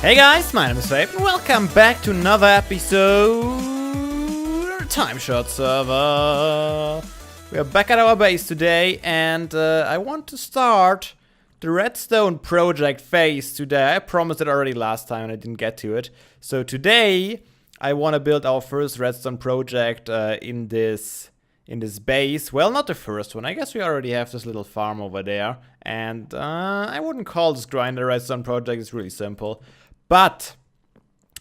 Hey guys, my name is Fabe and welcome back to another episode TimeShot server. We are back at our base today and I want to start the redstone project phase today. I promised it already last time and I didn't get to it. So today I want to build our first redstone project in this base. Well, not the first one. I guess we already have this little farm over there. And I wouldn't call this grinder redstone project. It's really simple. But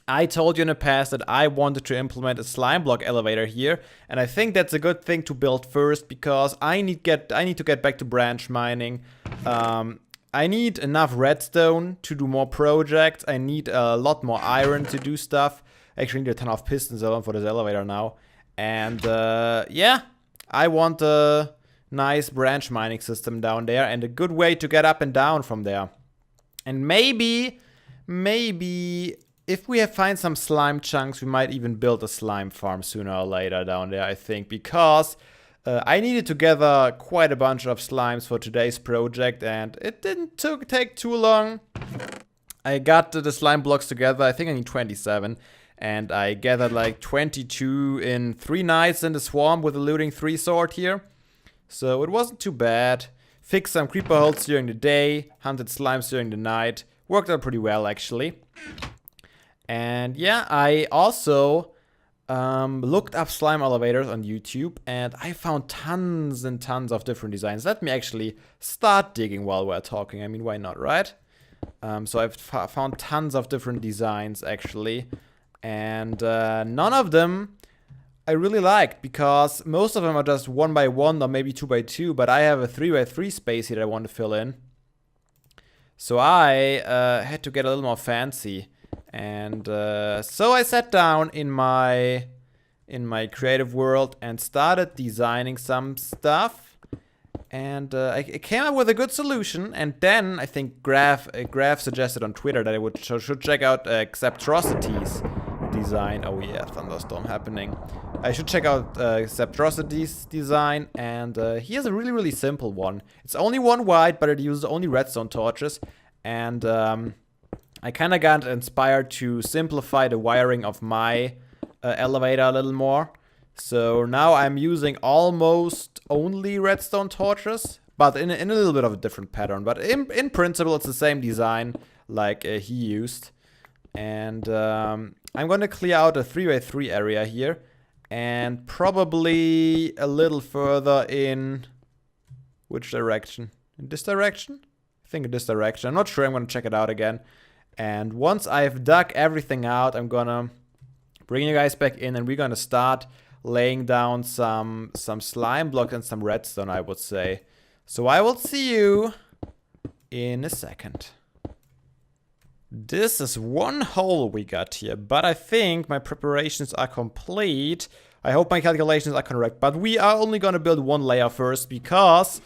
I told you in the past that I wanted to implement a slime block elevator here, and I think that's a good thing to build first because I need to get back to branch mining. I need enough redstone to do more projects. I need a lot more iron to do stuff. I actually need a ton of pistons for this elevator now. And yeah, I want a nice branch mining system down there and a good way to get up and down from there. And maybe if we find some slime chunks, we might even build a slime farm sooner or later down there, I think, because I needed to gather quite a bunch of slimes for today's project, and it didn't take too long. I got the slime blocks together. I think I need 27, and I gathered like 22 in 3 nights in the swamp with a looting 3 sword here. So it wasn't too bad. Fixed some creeper holes during the day, hunted slimes during the night. Worked out pretty well, actually. And yeah, I also looked up slime elevators on YouTube, and I found tons and tons of different designs. Let me actually start digging while we're talking. I mean, why not, right? So I've found tons of different designs, actually. And none of them I really liked, because most of them are just 1x1 or maybe 2x2, but I have a 3x3 space here that I want to fill in. So I had to get a little more fancy, and so I sat down in my creative world and started designing some stuff, and I came up with a good solution. And then I think Graf suggested on Twitter that I should check out Exceptrosity's design. Oh yeah, thunderstorm happening. I should check out Exceptrosity's design, and he has a really simple one. It's only 1 white, but it uses only redstone torches, and I kind of got inspired to simplify the wiring of my elevator a little more. So now I'm using almost only redstone torches, but in a little bit of a different pattern. But in principle, it's the same design like he used. And I'm going to clear out a 3x3 area here. And probably a little further in... which direction? In this direction? I think in this direction. I'm not sure. I'm going to check it out again. And once I've dug everything out, I'm going to bring you guys back in. And we're going to start laying down some slime blocks and some redstone, I would say. So I will see you in a second. This is one hole we got here, but I think my preparations are complete. I hope my calculations are correct, but we are only going to build 1 layer first because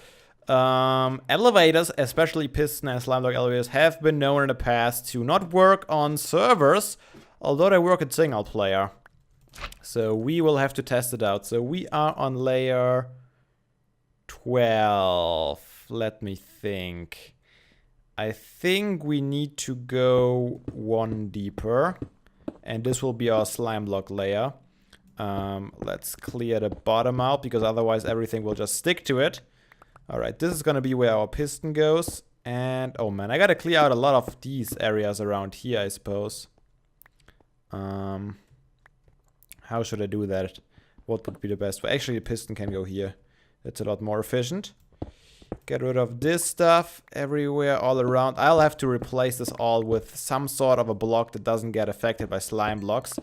elevators, especially piston and slime block elevators, have been known in the past to not work on servers, although they work in single player. So we will have to test it out. So we are on layer 12. Let me think. I think we need to go 1 deeper, and this will be our slime block layer. Let's clear the bottom out, because otherwise everything will just stick to it. Alright, this is gonna be where our piston goes. And, oh man, I gotta clear out a lot of these areas around here, I suppose. How should I do that? What would be the best way? Actually, the piston can go here. That's a lot more efficient. Get rid of this stuff everywhere, all around. I'll have to replace this all with some sort of a block that doesn't get affected by slime blocks.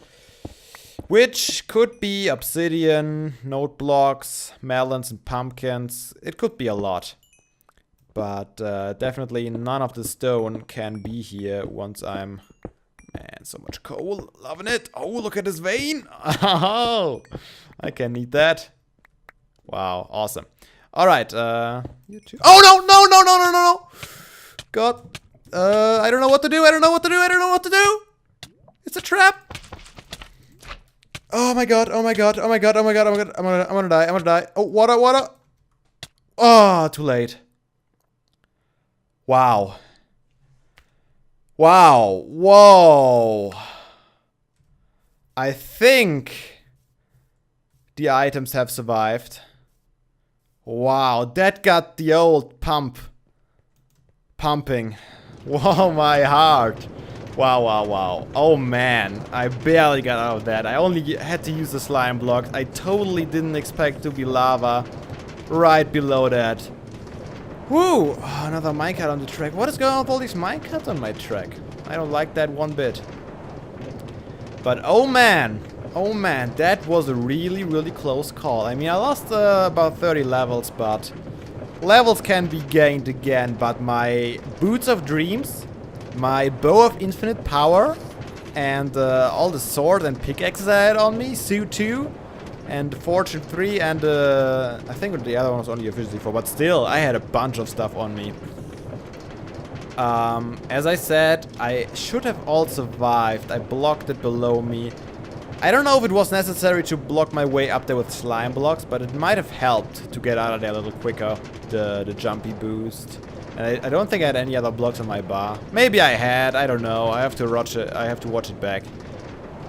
Which could be obsidian, note blocks, melons and pumpkins. It could be a lot. But definitely none of the stone can be here once I'm... Man, so much coal. Loving it. Oh, look at this vein. Oh, I can need that. Wow, awesome. Alright, you too. Oh, no! God. I don't know what to do. I don't know what to do. It's a trap. Oh my god. I'm gonna die. Oh, water. Oh, too late. Wow. Wow. Whoa. I think the items have survived. Wow, that got the old pumping. Wow, my heart. Wow, wow, wow. Oh man, I barely got out of that. I only had to use the slime blocks. I totally didn't expect to be lava right below that. Woo! Oh, another minecart on the track. What is going on with all these minecarts on my track? I don't like that one bit. But oh man, that was a really, really close call. I mean, I lost about 30 levels, but levels can be gained again. But my Boots of Dreams, my Bow of Infinite Power, and all the sword and pickaxes I had on me, Suit 2, and Fortune 3, and I think the other one was only Efficiency 4, but still, I had a bunch of stuff on me. As I said, I should have all survived. I blocked it below me. I don't know if it was necessary to block my way up there with slime blocks, but it might have helped to get out of there a little quicker, the jumpy boost. And I don't think I had any other blocks on my bar. Maybe I had, I don't know. I have to watch it back.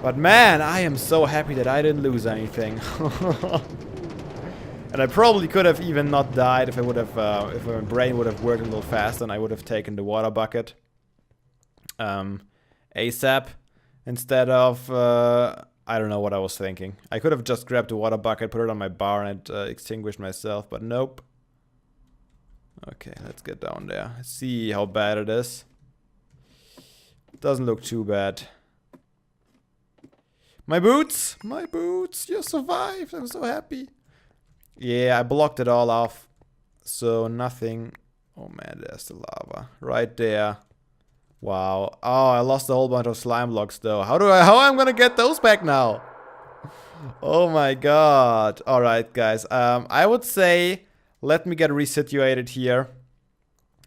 But man, I am so happy that I didn't lose anything. And I probably could have even not died if I would have, if my brain would have worked a little faster and I would have taken the water bucket ASAP instead of, I don't know what I was thinking. I could have just grabbed the water bucket, put it on my bar and extinguished myself, but nope. Okay, let's get down there. See how bad it is. Doesn't look too bad. My boots! My boots! You survived! I'm so happy. Yeah, I blocked it all off. So nothing. Oh man, there's the lava. Right there. Wow. Oh, I lost a whole bunch of slime blocks though. How am I gonna get those back now? Oh my god. Alright guys. I would say let me get resituated here.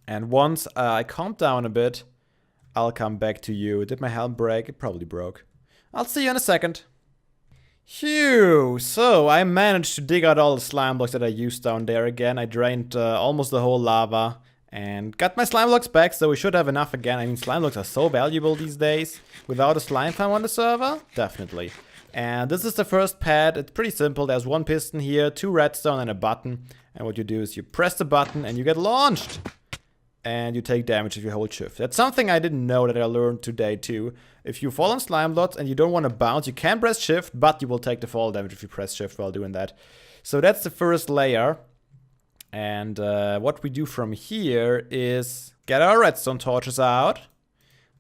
And once I calm down a bit, I'll come back to you. Did my helm break? It probably broke. I'll see you in a second. Phew, so I managed to dig out all the slime blocks that I used down there again. I drained almost the whole lava and got my slime blocks back, so we should have enough again. I mean, slime blocks are so valuable these days. Without a slime farm on the server? Definitely. And this is the first pad. It's pretty simple. There's one piston here, 2 redstone and a button. And what you do is you press the button and you get launched. And you take damage if you hold shift. That's something I didn't know that I learned today too. If you fall on slime blocks and you don't want to bounce, you can press shift, but you will take the fall damage if you press shift while doing that. So that's the first layer. And what we do from here is get our redstone torches out.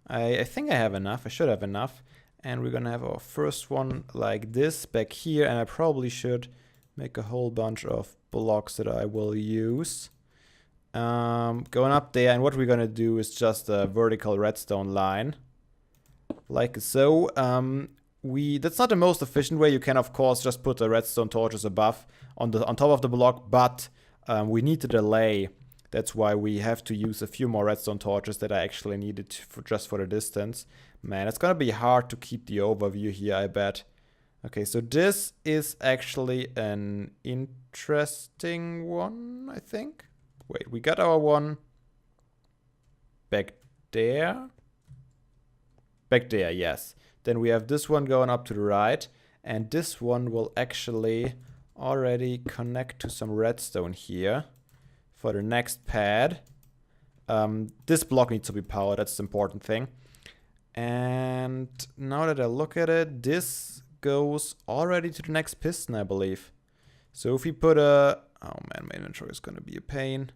I think I have enough. I should have enough. And we're gonna have our first one like this back here. And I probably should make a whole bunch of blocks that I will use. Going up there, and what we're gonna do is just a vertical redstone line, like so. That's not the most efficient way. You can of course just put the redstone torches above on top of the block, but we need the delay. That's why we have to use a few more redstone torches that I actually needed just for the distance. Man, it's gonna be hard to keep the overview here, I bet. Okay, so this is actually an interesting one, I think. Wait, we got our one back there. Back there, yes. Then we have this one going up to the right. And this one will actually already connect to some redstone here for the next pad. This block needs to be powered, that's the important thing. And now that I look at it, this goes already to the next piston, I believe. So if we put a... Oh man, my inventory is gonna be a pain.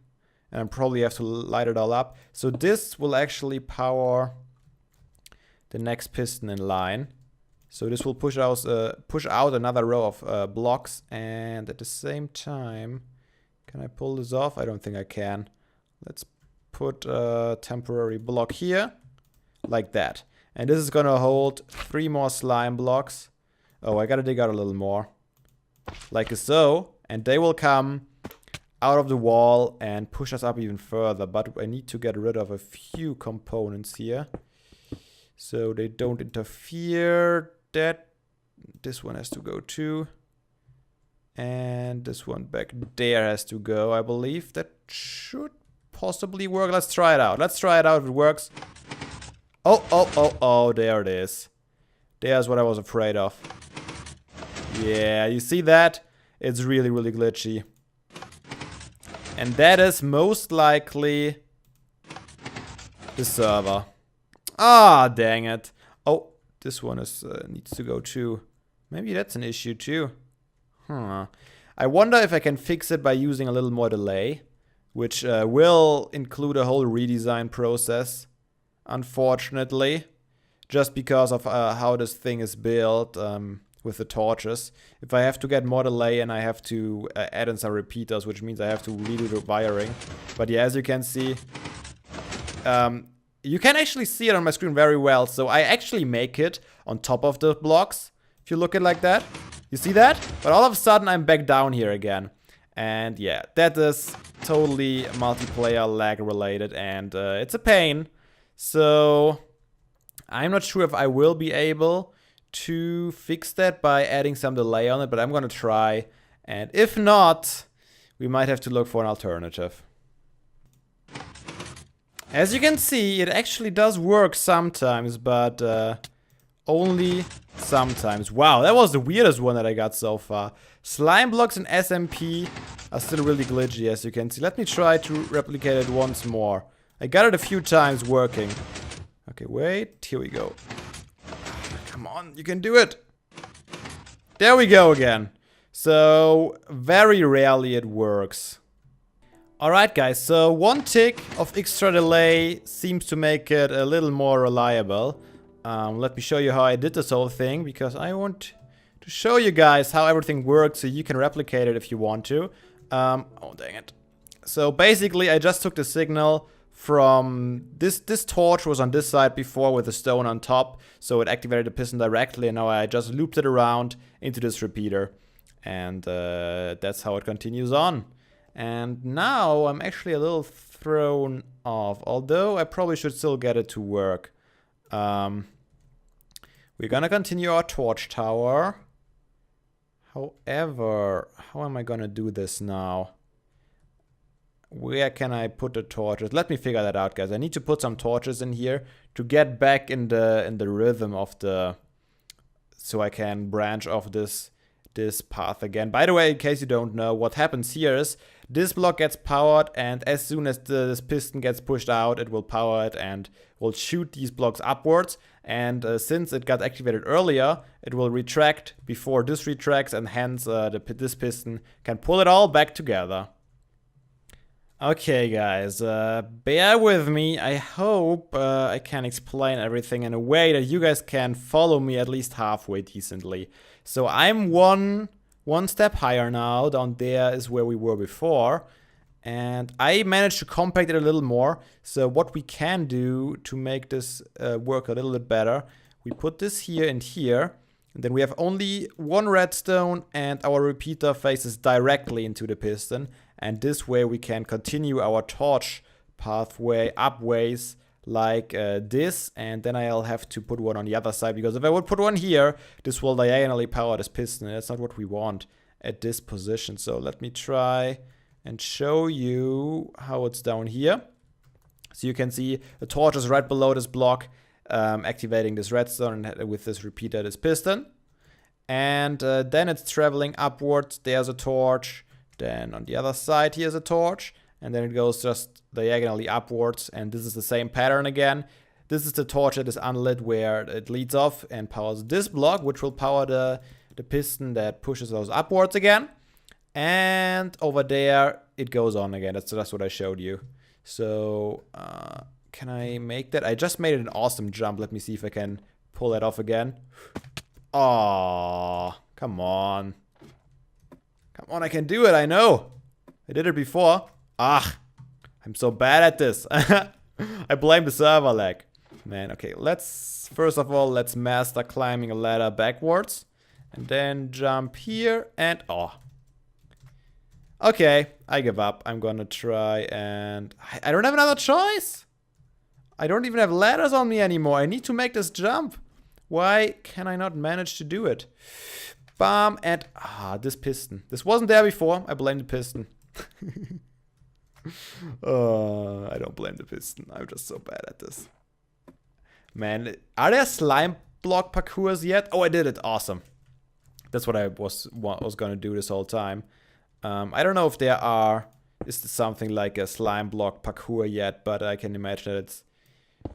And I probably have to light it all up. So this will actually power the next piston in line. So this will push out another row of blocks. And at the same time, can I pull this off? I don't think I can. Let's put a temporary block here, like that. And this is gonna hold 3 more slime blocks. Oh, I gotta dig out a little more. Like so. And they will come out of the wall and push us up even further. But I need to get rid of a few components here, so they don't interfere. This one has to go too. And this one back there has to go, I believe. That should possibly work. Let's try it out. Let's try it out if it works. Oh, there it is. There's what I was afraid of. Yeah, you see that? It's really, really glitchy. And that is most likely the server. Ah, dang it. Oh, this one is needs to go too. Maybe that's an issue too. Huh. I wonder if I can fix it by using a little more delay, which will include a whole redesign process, unfortunately, just because of how this thing is built with the torches. If I have to get more delay and I have to add in some repeaters, which means I have to redo the wiring. But yeah, as you can see, you can actually see it on my screen very well. So I actually make it on top of the blocks, if you look at it like that. You see that? But all of a sudden I'm back down here again. And yeah, that is totally multiplayer lag related, and it's a pain. So I'm not sure if I will be able to fix that by adding some delay on it, but I'm gonna try. And if not, we might have to look for an alternative. As you can see, it actually does work sometimes, but only sometimes. Wow, that was the weirdest one that I got so far. Slime blocks and SMP are still really glitchy, as you can see. Let me try to replicate it once more. I got it a few times working. Okay, wait. Here we go. Come on, you can do it. There we go again. So, very rarely it works. Alright guys, so one tick of extra delay seems to make it a little more reliable. Let me show you how I did this whole thing, because I want to show you guys how everything works so you can replicate it if you want to. Oh dang it. So basically I just took the signal from this torch was on this side before with the stone on top, so it activated the piston directly, and now I just looped it around into this repeater, and that's how it continues on. And now I'm actually a little thrown off, although I probably should still get it to work. We're gonna continue our torch tower. However, how am I gonna do this now? Where can I put the torches? Let me figure that out, guys. I need to put some torches in here to get back in the rhythm of the, so I can branch off this path again. By the way, in case you don't know, what happens here is this block gets powered, and as soon as this piston gets pushed out, it will power it and will shoot these blocks upwards. And since it got activated earlier, it will retract before this retracts, and hence this piston can pull it all back together. Okay guys, bear with me. I hope I can explain everything in a way that you guys can follow me at least halfway decently. So I'm one step higher now. Down there is where we were before. And I managed to compact it a little more. So what we can do to make this work a little bit better, we put this here and here. And then we have only one redstone, and our repeater faces directly into the piston. And this way we can continue our torch pathway upways like this. And then I'll have to put one on the other side, because if I would put one here, this will diagonally power this piston. And that's not what we want at this position. So let me try and show you how it's down here. So you can see the torch is right below this block, activating this redstone and with this repeater, this piston. And then it's traveling upwards. There's a torch. Then on the other side, here's a torch. And then it goes just diagonally upwards. And this is the same pattern again. This is the torch that is unlit, where it leads off and powers this block, which will power the piston that pushes those upwards again. And over there, it goes on again. That's what I showed you. So, can I make that? I just made it an awesome jump. Let me see if I can pull that off again. Oh, come on. Come on, I can do it, I know. I did it before. Ah, I'm so bad at this. I blame the server lag. Man, okay, first of all, let's master climbing a ladder backwards. And then jump here and, oh. Okay, I give up. I'm gonna try and... I don't have another choice. I don't even have ladders on me anymore. I need to make this jump. Why can I not manage to do it? Bam, and... this piston. This wasn't there before. I blame the piston. I don't blame the piston. I'm just so bad at this. Man, are there slime block parkours yet? Oh, I did it. Awesome. That's what I was gonna do this whole time. I don't know if there is something like a slime block parkour yet, but I can imagine that it's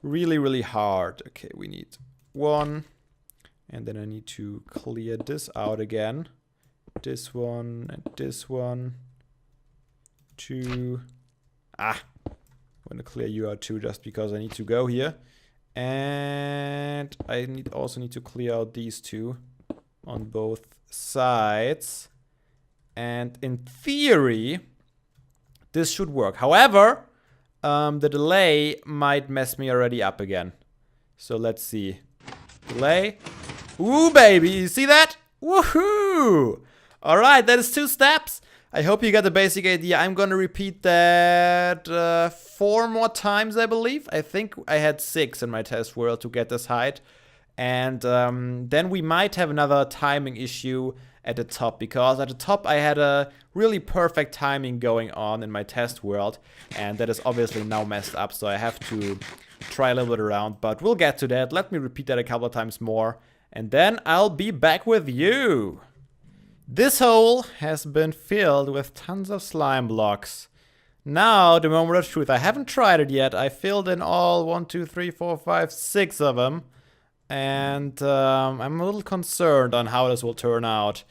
really, really hard. Okay, we need 1. And then I need to clear this out again. This one and this one. 2. I'm gonna clear you out too, just because I need to go here. And I also need to clear out these 2 on both sides. And in theory, this should work. However, the delay might mess me already up again. So let's see. Delay. Ooh, baby, you see that? Woohoo! Alright, that is 2 steps. I hope you got the basic idea. I'm gonna repeat that 4 more times, I believe. I think I had 6 in my test world to get this height. And then we might have another timing issue at the top, because at the top I had a really perfect timing going on in my test world, and that is obviously now messed up, so I have to try a little bit around, but we'll get to that. Let me repeat that a couple of times more, and then I'll be back with you. This hole has been filled with tons of slime blocks. Now, the moment of truth. I haven't tried it yet. I filled in all 1, 2, 3, 4, 5, 6 of them. And I'm a little concerned on how this will turn out.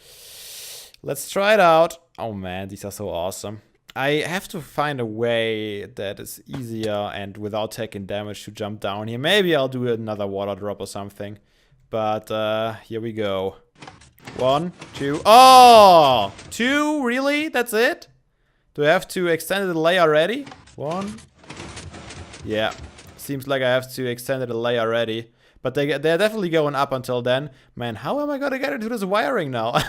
Let's try it out. Oh man, these are so awesome. I have to find a way that is easier and without taking damage to jump down here. Maybe I'll do another water drop or something. But here we go. 1, 2. Oh! 2? Really? That's it? Do I have to extend the delay already? 1. Yeah. Seems like I have to extend the delay already. But they're definitely going up until then. Man, how am I gonna get into this wiring now?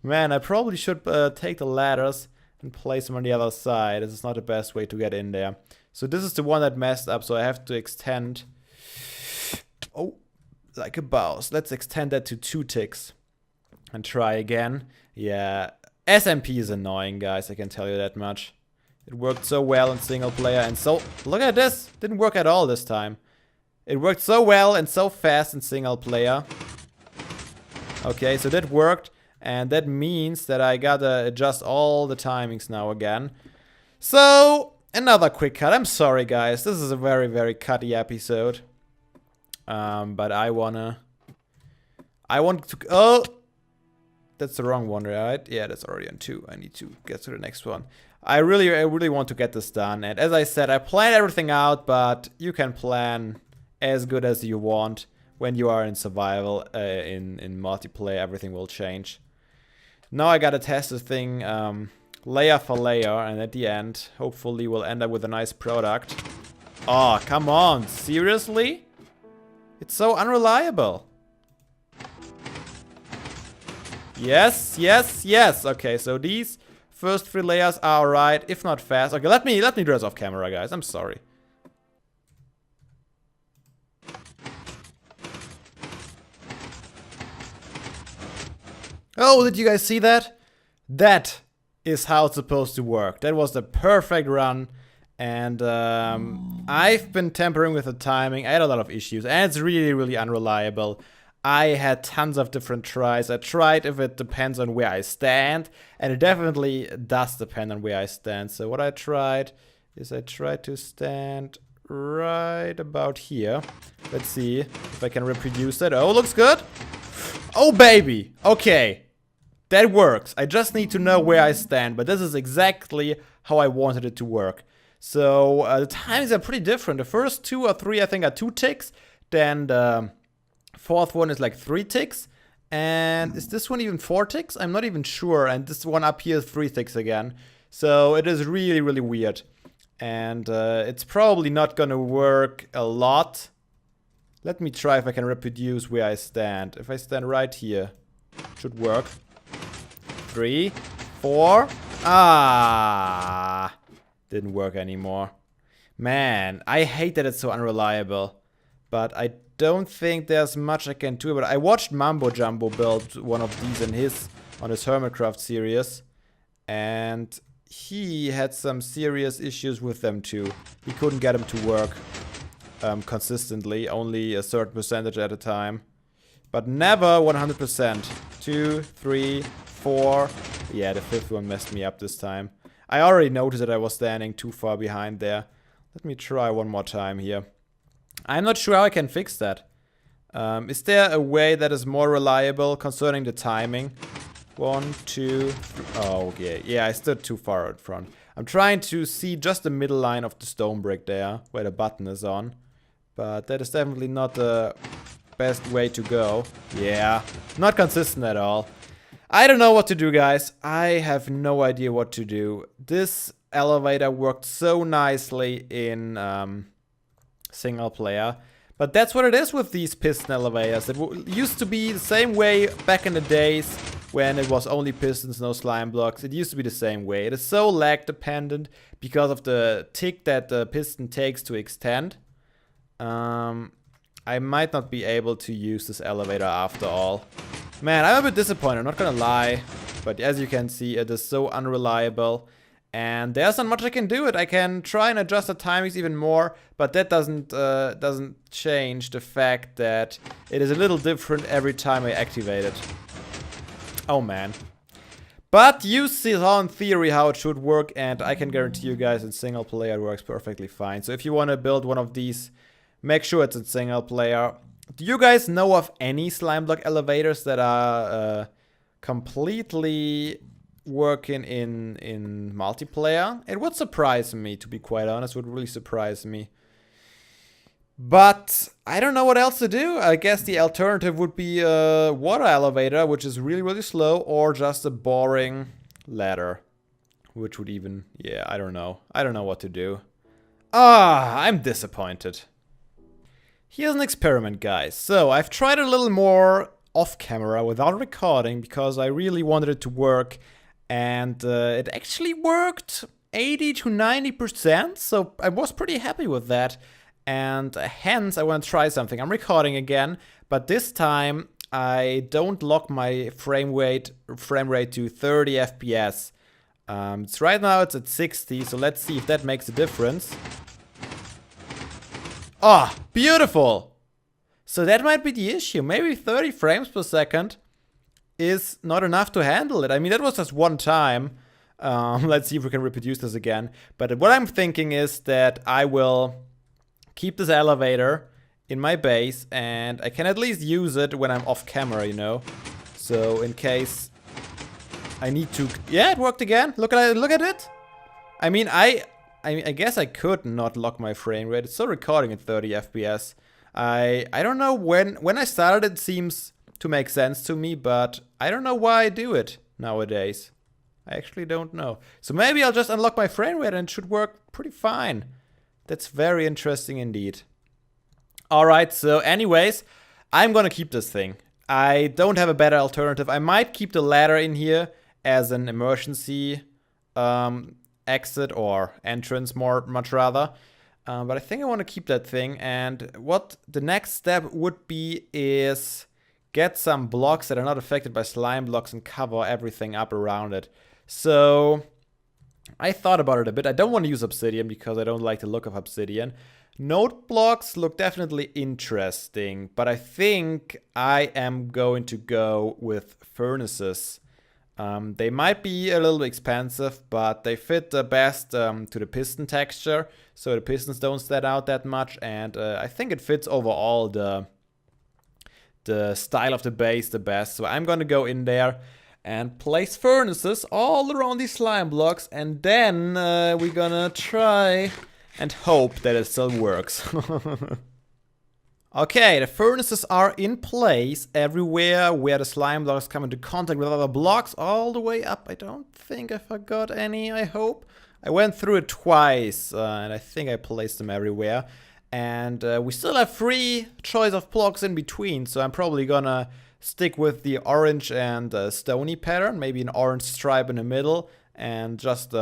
Man, I probably should take the ladders and place them on the other side. This is not the best way to get in there. So this is the one that messed up, so I have to extend. Oh, like a mouse. Let's extend that to 2 ticks. And try again. Yeah, SMP is annoying, guys. I can tell you that much. It worked so well in single player, and so... Look at this! Didn't work at all this time. It worked so well and so fast in single player. Okay, so that worked. And that means that I gotta adjust all the timings now again. So, another quick cut. I'm sorry, guys. This is a very, very cutty episode. But I want to... Oh! That's the wrong one, right? Yeah, that's already on 2. I need to get to the next one. I really want to get this done. And as I said, I planned everything out, but you can plan as good as you want. When you are in survival, in multiplayer, everything will change. Now I gotta test this thing layer for layer, and at the end, hopefully we'll end up with a nice product. Oh, come on, seriously? It's so unreliable. Yes, yes, yes. Okay, so these first 3 layers are alright, if not fast. Okay, let me do this off camera, guys. I'm sorry. Oh, did you guys see that? That is how it's supposed to work. That was the perfect run. And I've been tampering with the timing. I had a lot of issues, and it's really, really unreliable. I had tons of different tries. I tried if it depends on where I stand, and it definitely does depend on where I stand. So what I tried is I tried to stand right about here. Let's see if I can reproduce it. Oh, looks good. Oh, baby. Okay. That works. I just need to know where I stand, but this is exactly how I wanted it to work. So the timings are pretty different. The first 2 or 3, I think, are 2 ticks. Then the 4th one is like 3 ticks. And is this one even 4 ticks? I'm not even sure. And this one up here is 3 ticks again. So it is really, really weird. And it's probably not gonna work a lot. Let me try if I can reproduce where I stand. If I stand right here, it should work. 3, 4. Ah, didn't work anymore. Man, I hate that it's so unreliable. But I don't think there's much I can do. But I watched Mambo Jumbo build one of these on his Hermitcraft series, and he had some serious issues with them too. He couldn't get them to work. consistently, only a certain percentage at a time. But never 100%. 2, 3, 4. Yeah, the fifth one messed me up this time. I already noticed that I was standing too far behind there. Let me try one more time here. I'm not sure how I can fix that. Is there a way that is more reliable concerning the timing? 1, 2, 3. Oh, okay. Yeah, I stood too far in front. I'm trying to see just the middle line of the stone brick there, where the button is on. But that is definitely not the best way to go. Yeah, not consistent at all. I don't know what to do, guys. I have no idea what to do. This elevator worked so nicely in single player. But that's what it is with these piston elevators. It used to be the same way back in the days when it was only pistons, no slime blocks. It used to be the same way. It is so lag dependent because of the tick that the piston takes to extend. I might not be able to use this elevator after all. Man, I'm a bit disappointed, I'm not gonna lie. But as you can see, it is so unreliable. And there's not much I can do it. I can try and adjust the timings even more, but that doesn't change the fact that it is a little different every time I activate it. Oh man. But you saw in theory how it should work, and I can guarantee you guys in single player it works perfectly fine. So if you want to build one of these, make sure it's in single player. Do you guys know of any slime block elevators that are completely working in multiplayer? It would surprise me, to be quite honest. Would really surprise me. But I don't know what else to do. I guess the alternative would be a water elevator, which is really, really slow, or just a boring ladder, which would even, yeah, I don't know. I don't know what to do. I'm disappointed. Here's an experiment, guys. So I've tried a little more off camera without recording because I really wanted it to work. And it actually worked 80 to 90%, so I was pretty happy with that. And hence I want to try something. I'm recording again, but this time I don't lock my frame rate to 30 FPS. It's right now it's at 60, so let's see if that makes a difference. Ah, beautiful! So that might be the issue. Maybe 30 frames per second is not enough to handle it. I mean, that was just one time. Let's see if we can reproduce this again. But what I'm thinking is that I will keep this elevator in my base, and I can at least use it when I'm off camera, you know. So in case I need to... Yeah, it worked again. Look at it. I mean, I guess I could not lock my frame rate. It's still recording at 30 FPS. I don't know when I started, it seems to make sense to me, but I don't know why I do it nowadays. I actually don't know. So maybe I'll just unlock my frame rate and it should work pretty fine. That's very interesting indeed. Alright, so anyways, I'm gonna keep this thing. I don't have a better alternative. I might keep the ladder in here as an emergency exit or entrance much rather. But I think I want to keep that thing, and what the next step would be is get some blocks that are not affected by slime blocks and cover everything up around it. So I thought about it a bit. I don't want to use obsidian because I don't like the look of obsidian. Note blocks look definitely interesting, but I think I am going to go with furnaces. They might be a little expensive, but they fit the best to the piston texture, so the pistons don't stand out that much, and I think it fits overall the style of the base the best. So I'm gonna go in there and place furnaces all around these slime blocks, and then we're gonna try and hope that it still works. Okay, the furnaces are in place everywhere where the slime blocks come into contact with other blocks, all the way up. I don't think I forgot any, I hope. I went through it twice, and I think I placed them everywhere. And we still have 3 choice of blocks in between, so I'm probably gonna stick with the orange and stony pattern, maybe an orange stripe in the middle, and just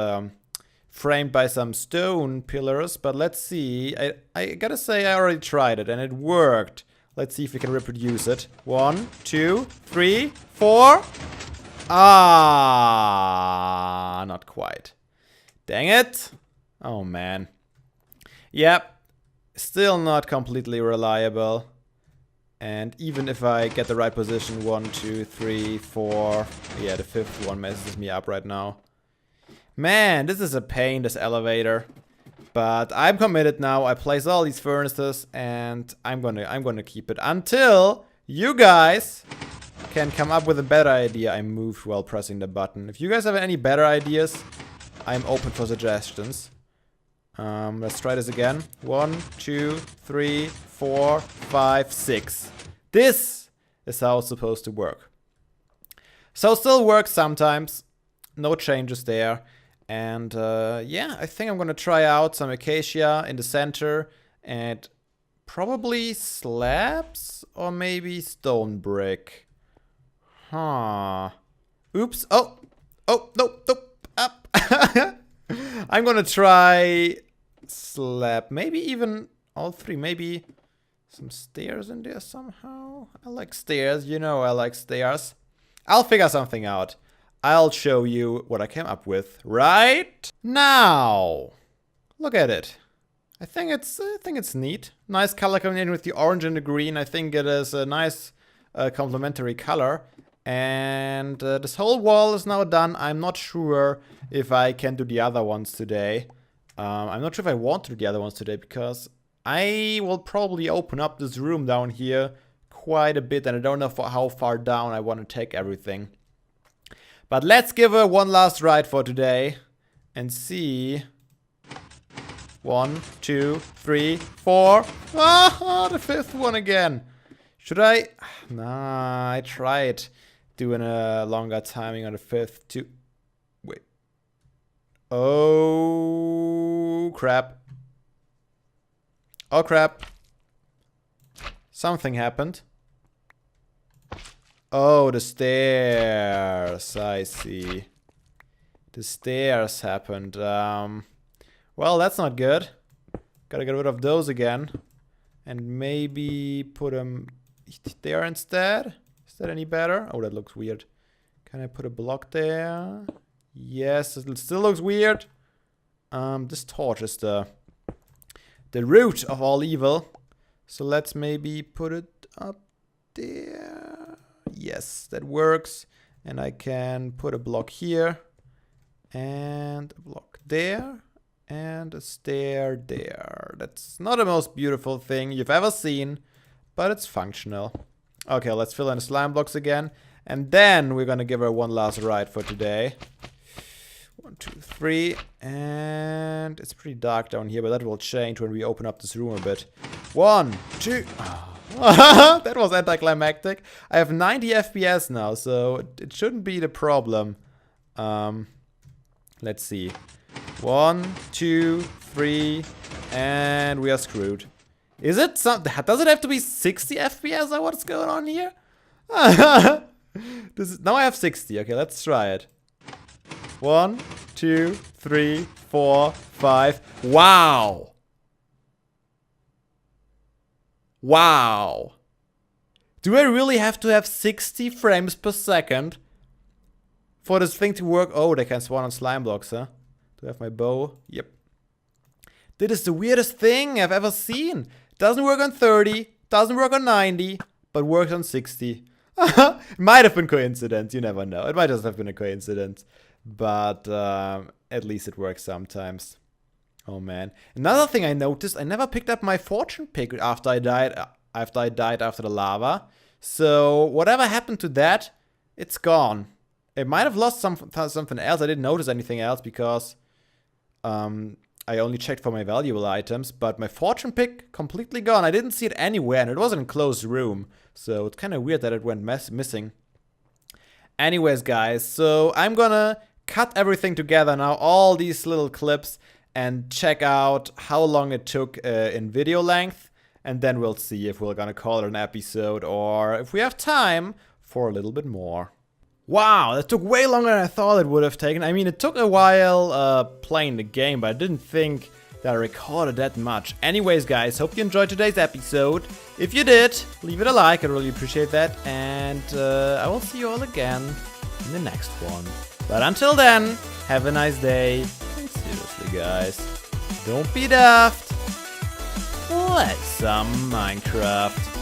framed by some stone pillars. But let's see, I gotta say I already tried it and it worked. Let's see if we can reproduce it. 1, 2, 3, 4. Ah, not quite. Dang it. Oh man. Yep. Still not completely reliable. And even if I get the right position, 1, 2, 3, 4. Yeah, the 5th one messes me up right now. Man, this is a pain, this elevator. But I'm committed now. I place all these furnaces and I'm gonna keep it until you guys can come up with a better idea. I moved while pressing the button. If you guys have any better ideas, I'm open for suggestions. Let's try this again. 1, 2, 3, 4, 5, 6. This is how it's supposed to work. So still works sometimes. No changes there. And yeah, I think I'm gonna try out some acacia in the center and probably slabs or maybe stone brick. Huh. Oops. Oh, no, up. I'm gonna try slab, maybe even all 3, maybe some stairs in there somehow. I like stairs, you know I like stairs. I'll figure something out. I'll show you what I came up with right now. Look at it. I think it's neat. Nice color coming in with the orange and the green. I think it is a nice complementary color. And this whole wall is now done. I'm not sure if I can do the other ones today. I'm not sure if I want to do the other ones today because I will probably open up this room down here quite a bit. And I don't know how far down I want to take everything. But let's give her one last ride for today and see. 1, 2, 3, 4. Ah, the 5th one again. Should I? Nah, I tried doing a longer timing on the 5th too. Wait. Oh, crap. Oh, crap. Something happened. Oh, the stairs. I see. The stairs happened. Well, that's not good. Gotta get rid of those again. And maybe put them there instead. Is that any better? Oh, that looks weird. Can I put a block there? Yes, it still looks weird. This torch is the root of all evil. So let's maybe put it up there. Yes, that works. And I can put a block here. And a block there. And a stair there. That's not the most beautiful thing you've ever seen. But it's functional. Okay, let's fill in the slime blocks again. And then we're gonna give her one last ride for today. 1, 2, 3. And it's pretty dark down here. But that will change when we open up this room a bit. 1, 2... That was anticlimactic. I have 90 FPS now, so it shouldn't be the problem. Let's see. 1, 2, 3, and we are screwed. Is it some? Does it have to be 60 FPS or what's going on here? Now I have 60. Okay, let's try it. 1, 2, 3, 4, 5. Wow. Wow. Do I really have to have 60 frames per second for this thing to work? Oh, they can spawn on slime blocks, huh? Do I have my bow? Yep. That is the weirdest thing I've ever seen. Doesn't work on 30, doesn't work on 90, but works on 60. It might have been coincidence, you never know. It might just have been a coincidence. But at least it works sometimes. Oh man. Another thing I noticed, I never picked up my fortune pick after I died after the lava. So whatever happened to that, it's gone. It might have lost something else. I didn't notice anything else because I only checked for my valuable items, but my fortune pick completely gone. I didn't see it anywhere and it was in a closed room. So it's kind of weird that it went missing. Anyways, guys, so I'm gonna cut everything together now, all these little clips, and check out how long it took in video length. And then we'll see if we're gonna call it an episode or if we have time for a little bit more. Wow, that took way longer than I thought it would have taken. I mean, it took a while playing the game, but I didn't think that I recorded that much. Anyways, guys, hope you enjoyed today's episode. If you did, leave it a like, I'd really appreciate that. And I will see you all again in the next one. But until then, have a nice day. And seriously, guys, don't be daft. let's some Minecraft.